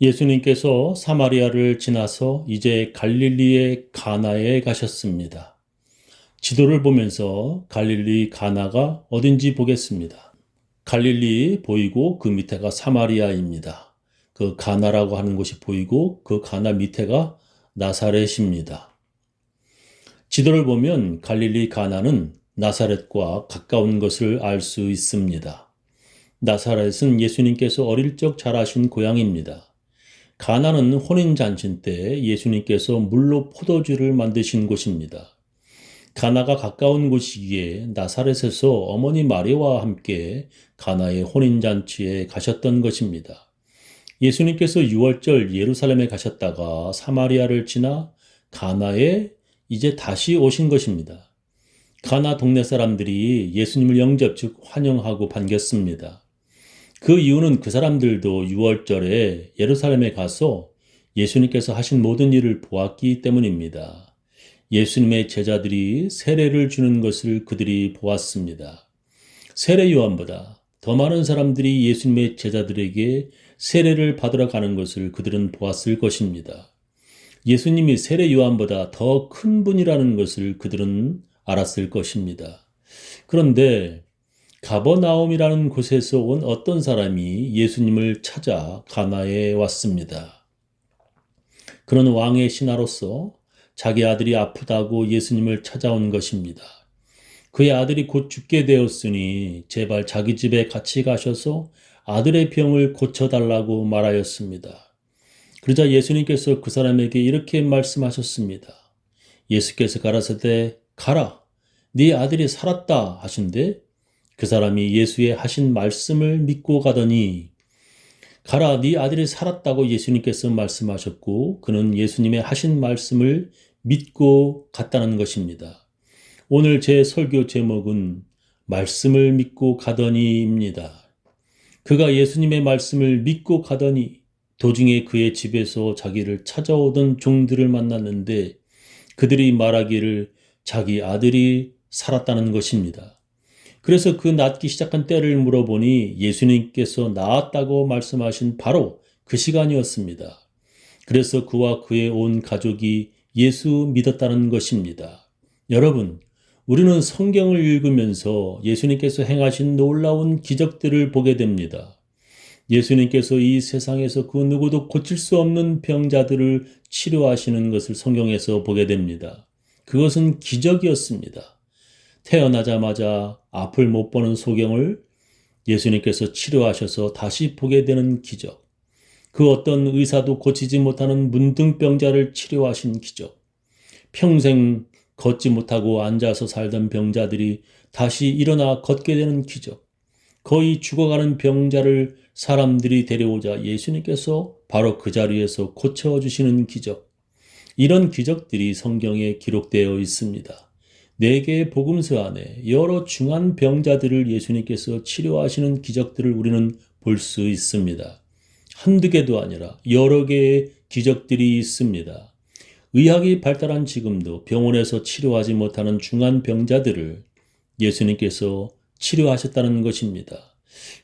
예수님께서 사마리아를 지나서 이제 갈릴리의 가나에 가셨습니다. 지도를 보면서 갈릴리 가나가 어딘지 보겠습니다. 갈릴리 보이고 그 밑에가 사마리아입니다. 그 가나라고 하는 곳이 보이고 그 가나 밑에가 나사렛입니다. 지도를 보면 갈릴리 가나는 나사렛과 가까운 것을 알 수 있습니다. 나사렛은 예수님께서 어릴 적 자라신 고향입니다. 가나는 혼인잔치 때 예수님께서 물로 포도주를 만드신 곳입니다. 가나가 가까운 곳이기에 나사렛에서 어머니 마리아와 함께 가나의 혼인잔치에 가셨던 것입니다. 예수님께서 유월절 예루살렘에 가셨다가 사마리아를 지나 가나에 이제 다시 오신 것입니다. 가나 동네 사람들이 예수님을 영접 즉 환영하고 반겼습니다. 그 이유는 그 사람들도 유월절에 예루살렘에 가서 예수님께서 하신 모든 일을 보았기 때문입니다. 예수님의 제자들이 세례를 주는 것을 그들이 보았습니다. 세례 요한보다 더 많은 사람들이 예수님의 제자들에게 세례를 받으러 가는 것을 그들은 보았을 것입니다. 예수님이 세례 요한보다 더 큰 분이라는 것을 그들은 알았을 것입니다. 그런데 가버나움이라는 곳에서 온 어떤 사람이 예수님을 찾아 가나에 왔습니다. 그는 왕의 신하로서 자기 아들이 아프다고 예수님을 찾아온 것입니다. 그의 아들이 곧 죽게 되었으니 제발 자기 집에 같이 가셔서 아들의 병을 고쳐달라고 말하였습니다. 그러자 예수님께서 그 사람에게 이렇게 말씀하셨습니다. 예수께서 가라사대 가라, 네 아들이 살았다 하신대 그 사람이 예수의 하신 말씀을 믿고 가더니 가라, 네 아들이 살았다고 예수님께서 말씀하셨고 그는 예수님의 하신 말씀을 믿고 갔다는 것입니다. 오늘 제 설교 제목은 말씀을 믿고 가더니입니다. 그가 예수님의 말씀을 믿고 가더니 도중에 그의 집에서 자기를 찾아오던 종들을 만났는데 그들이 말하기를 자기 아들이 살았다는 것입니다. 그래서 그 낫기 시작한 때를 물어보니 예수님께서 나았다고 말씀하신 바로 그 시간이었습니다. 그래서 그와 그의 온 가족이 예수 믿었다는 것입니다. 여러분, 우리는 성경을 읽으면서 예수님께서 행하신 놀라운 기적들을 보게 됩니다. 예수님께서 이 세상에서 그 누구도 고칠 수 없는 병자들을 치료하시는 것을 성경에서 보게 됩니다. 그것은 기적이었습니다. 태어나자마자 앞을 못 보는 소경을 예수님께서 치료하셔서 다시 보게 되는 기적. 그 어떤 의사도 고치지 못하는 문둥병자를 치료하신 기적. 평생 걷지 못하고 앉아서 살던 병자들이 다시 일어나 걷게 되는 기적. 거의 죽어가는 병자를 사람들이 데려오자 예수님께서 바로 그 자리에서 고쳐주시는 기적. 이런 기적들이 성경에 기록되어 있습니다. 4개의 복음서 안에 여러 중한 병자들을 예수님께서 치료하시는 기적들을 우리는 볼 수 있습니다. 한두 개도 아니라 여러 개의 기적들이 있습니다. 의학이 발달한 지금도 병원에서 치료하지 못하는 중한 병자들을 예수님께서 치료하셨다는 것입니다.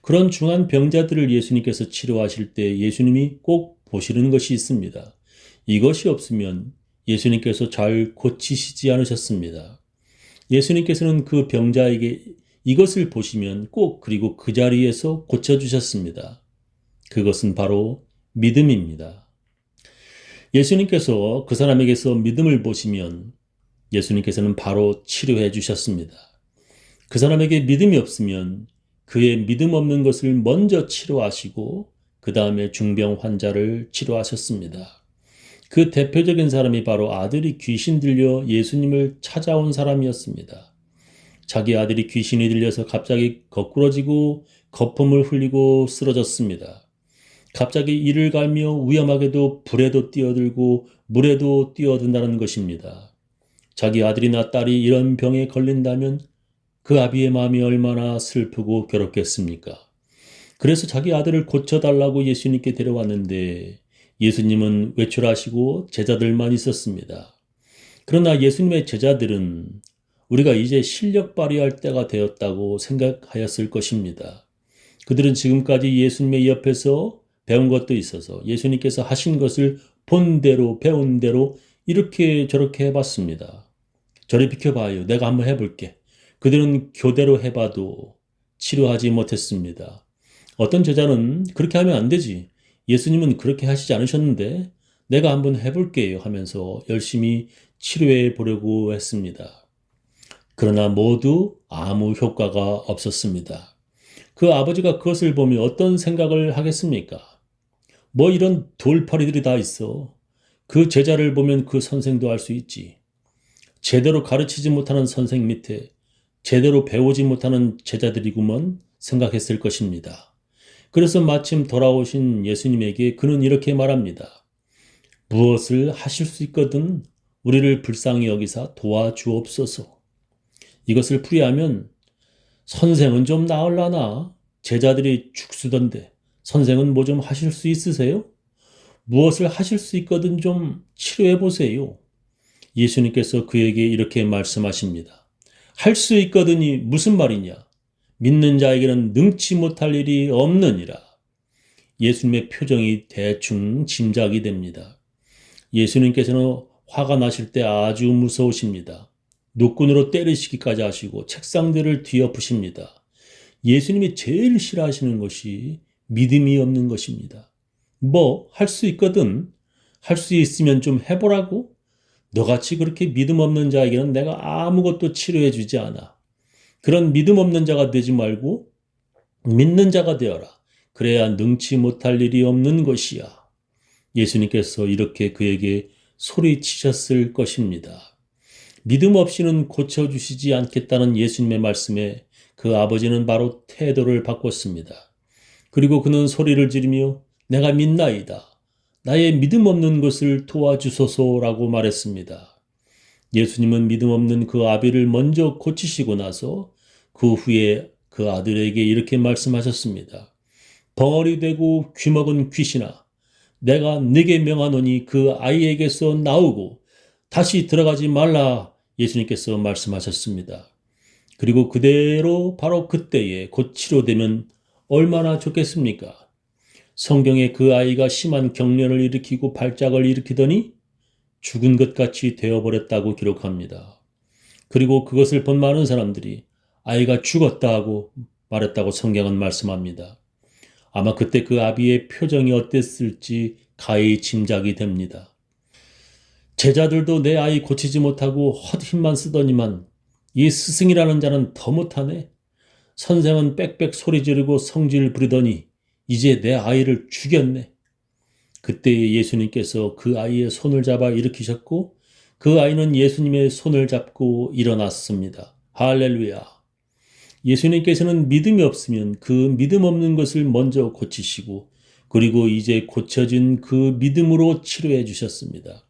그런 중한 병자들을 예수님께서 치료하실 때 예수님이 꼭 보시는 것이 있습니다. 이것이 없으면 예수님께서 잘 고치시지 않으셨습니다. 예수님께서는 그 병자에게 이것을 보시면 꼭 그리고 그 자리에서 고쳐주셨습니다. 그것은 바로 믿음입니다. 예수님께서 그 사람에게서 믿음을 보시면 예수님께서는 바로 치료해 주셨습니다. 그 사람에게 믿음이 없으면 그의 믿음 없는 것을 먼저 치료하시고 그 다음에 중병 환자를 치료하셨습니다. 그 대표적인 사람이 바로 아들이 귀신 들려 예수님을 찾아온 사람이었습니다. 자기 아들이 귀신이 들려서 갑자기 거꾸러지고 거품을 흘리고 쓰러졌습니다. 갑자기 이를 갈며 위험하게도 불에도 뛰어들고 물에도 뛰어든다는 것입니다. 자기 아들이나 딸이 이런 병에 걸린다면 그 아비의 마음이 얼마나 슬프고 괴롭겠습니까? 그래서 자기 아들을 고쳐달라고 예수님께 데려왔는데 예수님은 외출하시고 제자들만 있었습니다. 그러나 예수님의 제자들은 우리가 이제 실력 발휘할 때가 되었다고 생각하였을 것입니다. 그들은 지금까지 예수님의 옆에서 배운 것도 있어서 예수님께서 하신 것을 본 대로 배운 대로 이렇게 저렇게 해봤습니다. 저리 비켜봐요. 내가 한번 해볼게. 그들은 교대로 해봐도 치료하지 못했습니다. 어떤 제자는 그렇게 하면 안 되지. 예수님은 그렇게 하시지 않으셨는데 내가 한번 해볼게요 하면서 열심히 치료해 보려고 했습니다. 그러나 모두 아무 효과가 없었습니다. 그 아버지가 그것을 보며 어떤 생각을 하겠습니까? 뭐 이런 돌팔이들이 다 있어. 그 제자를 보면 그 선생도 할 수 있지. 제대로 가르치지 못하는 선생 밑에 제대로 배우지 못하는 제자들이구먼 생각했을 것입니다. 그래서 마침 돌아오신 예수님에게 그는 이렇게 말합니다. 무엇을 하실 수 있거든 우리를 불쌍히 여기사 도와주옵소서. 이것을 풀이하면 선생은 좀 나을라나? 제자들이 죽쓰던데 선생은 뭐 좀 하실 수 있으세요? 무엇을 하실 수 있거든 좀 치료해 보세요. 예수님께서 그에게 이렇게 말씀하십니다. 할 수 있거든이 무슨 말이냐? 믿는 자에게는 능치 못할 일이 없느니라. 예수님의 표정이 대충 짐작이 됩니다. 예수님께서는 화가 나실 때 아주 무서우십니다. 노끈으로 때리시기까지 하시고 책상들을 뒤엎으십니다. 예수님이 제일 싫어하시는 것이 믿음이 없는 것입니다. 뭐 할 수 있거든. 할 수 있으면 좀 해보라고. 너같이 그렇게 믿음 없는 자에게는 내가 아무것도 치료해 주지 않아. 그런 믿음 없는 자가 되지 말고 믿는 자가 되어라. 그래야 능치 못할 일이 없는 것이야. 예수님께서 이렇게 그에게 소리치셨을 것입니다. 믿음 없이는 고쳐주시지 않겠다는 예수님의 말씀에 그 아버지는 바로 태도를 바꿨습니다. 그리고 그는 소리를 지르며 내가 믿나이다. 나의 믿음 없는 것을 도와주소서라고 말했습니다. 예수님은 믿음 없는 그 아비를 먼저 고치시고 나서 그 후에 그 아들에게 이렇게 말씀하셨습니다. 벙어리 되고 귀먹은 귀신아, 내가 네게 명하노니 그 아이에게서 나오고 다시 들어가지 말라. 예수님께서 말씀하셨습니다. 그리고 그대로 바로 그때에 곧 치료되면 얼마나 좋겠습니까? 성경에 그 아이가 심한 경련을 일으키고 발작을 일으키더니 죽은 것 같이 되어버렸다고 기록합니다. 그리고 그것을 본 많은 사람들이 아이가 죽었다 하고 말했다고 성경은 말씀합니다. 아마 그때 그 아비의 표정이 어땠을지 가히 짐작이 됩니다. 제자들도 내 아이 고치지 못하고 헛힘만 쓰더니만 이 스승이라는 자는 더 못하네. 선생은 빽빽 소리 지르고 성질 부리더니 이제 내 아이를 죽였네. 그때 예수님께서 그 아이의 손을 잡아 일으키셨고 그 아이는 예수님의 손을 잡고 일어났습니다. 할렐루야. 예수님께서는 믿음이 없으면 그 믿음 없는 것을 먼저 고치시고 그리고 이제 고쳐진 그 믿음으로 치료해 주셨습니다.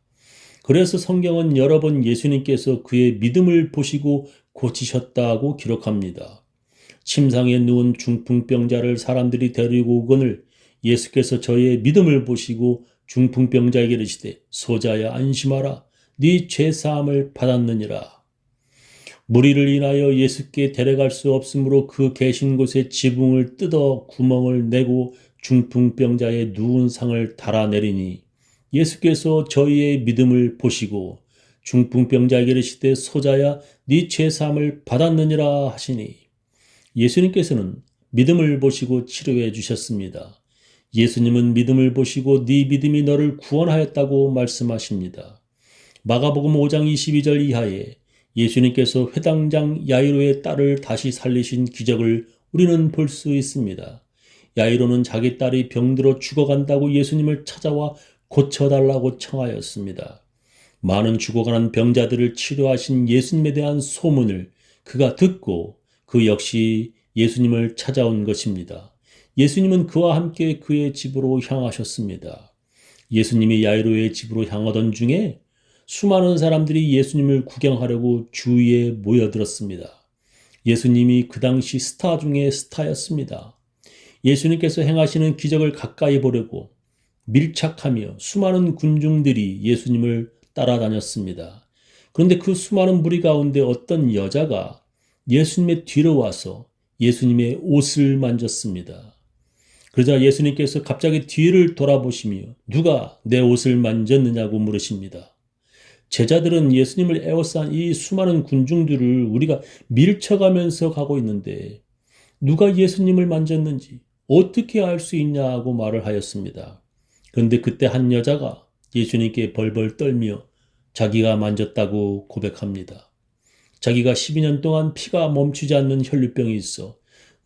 그래서 성경은 여러 번 예수님께서 그의 믿음을 보시고 고치셨다고 기록합니다. 침상에 누운 중풍병자를 사람들이 데리고 오거늘 예수께서 저의 믿음을 보시고 중풍병자에게 이르시되 소자야 안심하라 네 죄사함을 받았느니라. 무리를 인하여 예수께 데려갈 수 없으므로 그 계신 곳에 지붕을 뜯어 구멍을 내고 중풍병자의 누운 상을 달아내리니 예수께서 저희의 믿음을 보시고 중풍병자에게 이르시되 소자야 네 죄사함을 받았느니라 하시니 예수님께서는 믿음을 보시고 치료해 주셨습니다. 예수님은 믿음을 보시고 네 믿음이 너를 구원하였다고 말씀하십니다. 마가복음 5장 22절 이하에 예수님께서 회당장 야이로의 딸을 다시 살리신 기적을 우리는 볼 수 있습니다. 야이로는 자기 딸이 병들어 죽어간다고 예수님을 찾아와 고쳐달라고 청하였습니다. 많은 죽어가는 병자들을 치료하신 예수님에 대한 소문을 그가 듣고 그 역시 예수님을 찾아온 것입니다. 예수님은 그와 함께 그의 집으로 향하셨습니다. 예수님이 야이로의 집으로 향하던 중에 수많은 사람들이 예수님을 구경하려고 주위에 모여들었습니다. 예수님이 그 당시 스타 중에 스타였습니다. 예수님께서 행하시는 기적을 가까이 보려고 밀착하며 수많은 군중들이 예수님을 따라다녔습니다. 그런데 그 수많은 무리 가운데 어떤 여자가 예수님의 뒤로 와서 예수님의 옷을 만졌습니다. 그러자 예수님께서 갑자기 뒤를 돌아보시며 누가 내 옷을 만졌느냐고 물으십니다. 제자들은 예수님을 에워싼 이 수많은 군중들을 우리가 밀쳐가면서 가고 있는데 누가 예수님을 만졌는지 어떻게 알 수 있냐고 말을 하였습니다. 그런데 그때 한 여자가 예수님께 벌벌 떨며 자기가 만졌다고 고백합니다. 자기가 12년 동안 피가 멈추지 않는 혈류병이 있어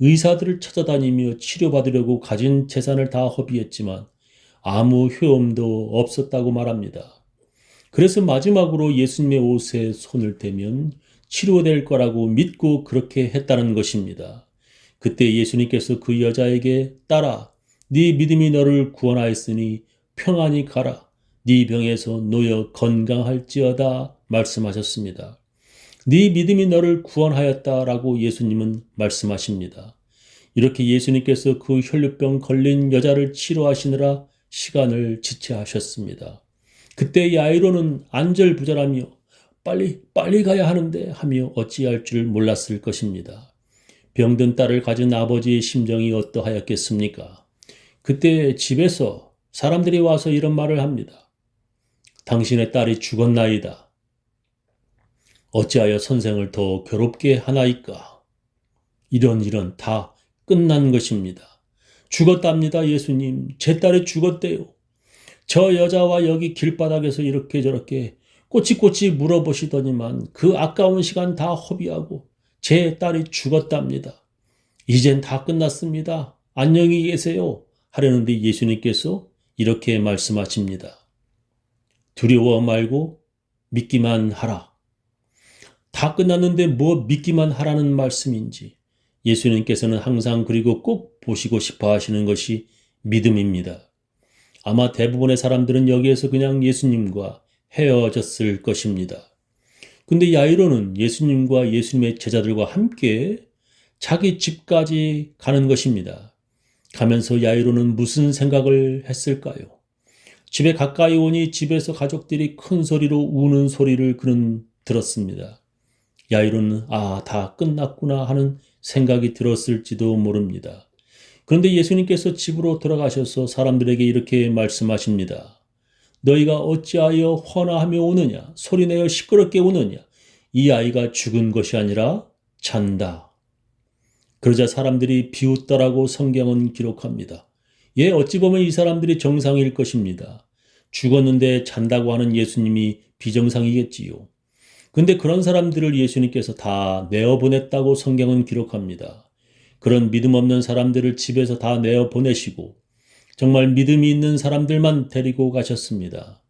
의사들을 찾아다니며 치료받으려고 가진 재산을 다 허비했지만 아무 효험도 없었다고 말합니다. 그래서 마지막으로 예수님의 옷에 손을 대면 치료될 거라고 믿고 그렇게 했다는 것입니다. 그때 예수님께서 그 여자에게 딸아, 네 믿음이 너를 구원하였으니 평안히 가라. 네 병에서 놓여 건강할지어다 말씀하셨습니다. 네 믿음이 너를 구원하였다라고 예수님은 말씀하십니다. 이렇게 예수님께서 그 혈류병 걸린 여자를 치료하시느라 시간을 지체하셨습니다. 그때 야이로는 안절부절하며 빨리 가야 하는데 하며 어찌할 줄 몰랐을 것입니다. 병든 딸을 가진 아버지의 심정이 어떠하였겠습니까? 그때 집에서 사람들이 와서 이런 말을 합니다. 당신의 딸이 죽었나이다. 어찌하여 선생을 더 괴롭게 하나이까? 이런 다 끝난 것입니다. 죽었답니다, 예수님. 제 딸이 죽었대요. 저 여자와 여기 길바닥에서 이렇게 저렇게 꼬치꼬치 물어보시더니만 그 아까운 시간 다 허비하고 제 딸이 죽었답니다. 이젠 다 끝났습니다. 안녕히 계세요. 하려는데 예수님께서 이렇게 말씀하십니다. 두려워 말고 믿기만 하라. 다 끝났는데 뭐 믿기만 하라는 말씀인지 예수님께서는 항상 그리고 꼭 보시고 싶어 하시는 것이 믿음입니다. 아마 대부분의 사람들은 여기에서 그냥 예수님과 헤어졌을 것입니다. 근데 야이로는 예수님과 예수님의 제자들과 함께 자기 집까지 가는 것입니다. 가면서 야이로는 무슨 생각을 했을까요? 집에 가까이 오니 집에서 가족들이 큰 소리로 우는 소리를 그는 들었습니다. 야이로는 다 끝났구나 하는 생각이 들었을지도 모릅니다. 그런데 예수님께서 집으로 돌아가셔서 사람들에게 이렇게 말씀하십니다. 너희가 어찌하여 환호하며 우느냐? 소리내어 시끄럽게 우느냐? 이 아이가 죽은 것이 아니라 잔다. 그러자 사람들이 비웃더라고 성경은 기록합니다. 어찌 보면 이 사람들이 정상일 것입니다. 죽었는데 잔다고 하는 예수님이 비정상이겠지요. 근데 그런 사람들을 예수님께서 다 내어보냈다고 성경은 기록합니다. 그런 믿음 없는 사람들을 집에서 다 내어보내시고 정말 믿음이 있는 사람들만 데리고 가셨습니다.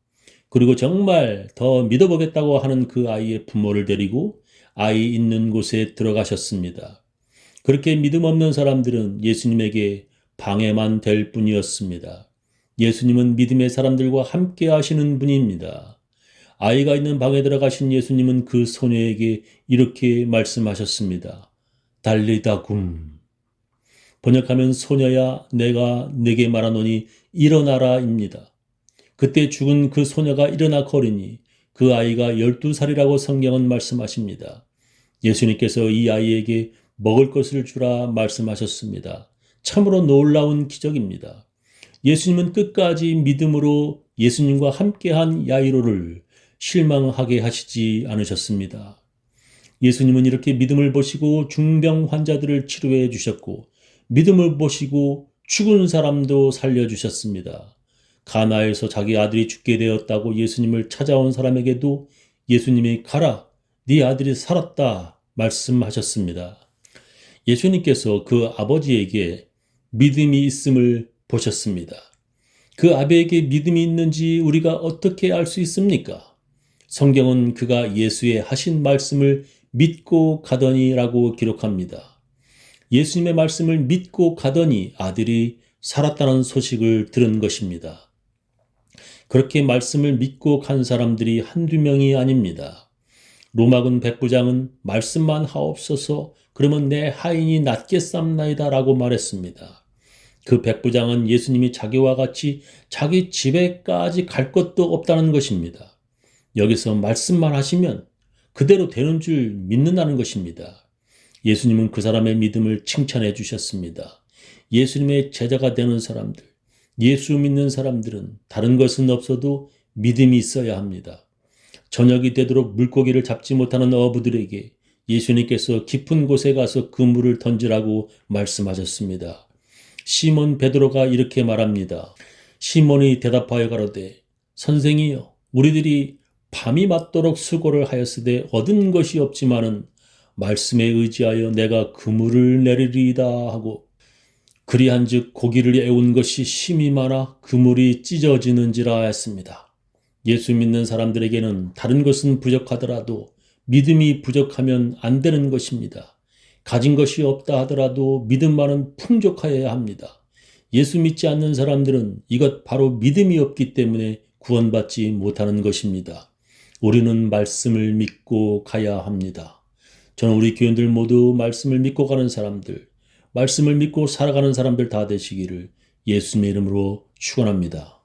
그리고 정말 더 믿어보겠다고 하는 그 아이의 부모를 데리고 아이 있는 곳에 들어가셨습니다. 그렇게 믿음 없는 사람들은 예수님에게 방해만 될 뿐이었습니다. 예수님은 믿음의 사람들과 함께 하시는 분입니다. 아이가 있는 방에 들어가신 예수님은 그 소녀에게 이렇게 말씀하셨습니다. 달리다 굼. 번역하면 소녀야 내가 네게 말하노니 일어나라입니다. 그때 죽은 그 소녀가 일어나 걸으니 그 아이가 12살이라고 성경은 말씀하십니다. 예수님께서 이 아이에게 먹을 것을 주라 말씀하셨습니다. 참으로 놀라운 기적입니다. 예수님은 끝까지 믿음으로 예수님과 함께한 야이로를 실망하게 하시지 않으셨습니다. 예수님은 이렇게 믿음을 보시고 중병 환자들을 치료해 주셨고 믿음을 보시고 죽은 사람도 살려주셨습니다. 가나에서 자기 아들이 죽게 되었다고 예수님을 찾아온 사람에게도 예수님이 가라, 네 아들이 살았다 말씀하셨습니다. 예수님께서 그 아버지에게 믿음이 있음을 보셨습니다. 그 아버지에게 믿음이 있는지 우리가 어떻게 알 수 있습니까? 성경은 그가 예수의 하신 말씀을 믿고 가더니라고 기록합니다. 예수님의 말씀을 믿고 가더니 아들이 살았다는 소식을 들은 것입니다. 그렇게 말씀을 믿고 간 사람들이 한두 명이 아닙니다. 로마군 백부장은 말씀만 하옵소서 그러면 내 하인이 낫겠삼나이다 라고 말했습니다. 그 백부장은 예수님이 자기와 같이 자기 집에까지 갈 것도 없다는 것입니다. 여기서 말씀만 하시면 그대로 되는 줄 믿는다는 것입니다. 예수님은 그 사람의 믿음을 칭찬해 주셨습니다. 예수님의 제자가 되는 사람들, 예수 믿는 사람들은 다른 것은 없어도 믿음이 있어야 합니다. 저녁이 되도록 물고기를 잡지 못하는 어부들에게 예수님께서 깊은 곳에 가서 그물을 던지라고 말씀하셨습니다. 시몬 베드로가 이렇게 말합니다. 시몬이 대답하여 가로되 선생이여 우리들이 밤이 맞도록 수고를 하였으되 얻은 것이 없지만은 말씀에 의지하여 내가 그물을 내리리이다 하고 그리한즉 고기를 애운 것이 심히 많아 그물이 찢어지는지라 했습니다. 예수 믿는 사람들에게는 다른 것은 부족하더라도 믿음이 부족하면 안 되는 것입니다. 가진 것이 없다 하더라도 믿음만은 풍족하여야 합니다. 예수 믿지 않는 사람들은 이것 바로 믿음이 없기 때문에 구원받지 못하는 것입니다. 우리는 말씀을 믿고 가야 합니다. 저는 우리 교인들 모두 말씀을 믿고 가는 사람들, 말씀을 믿고 살아가는 사람들 다 되시기를 예수님의 이름으로 축원합니다.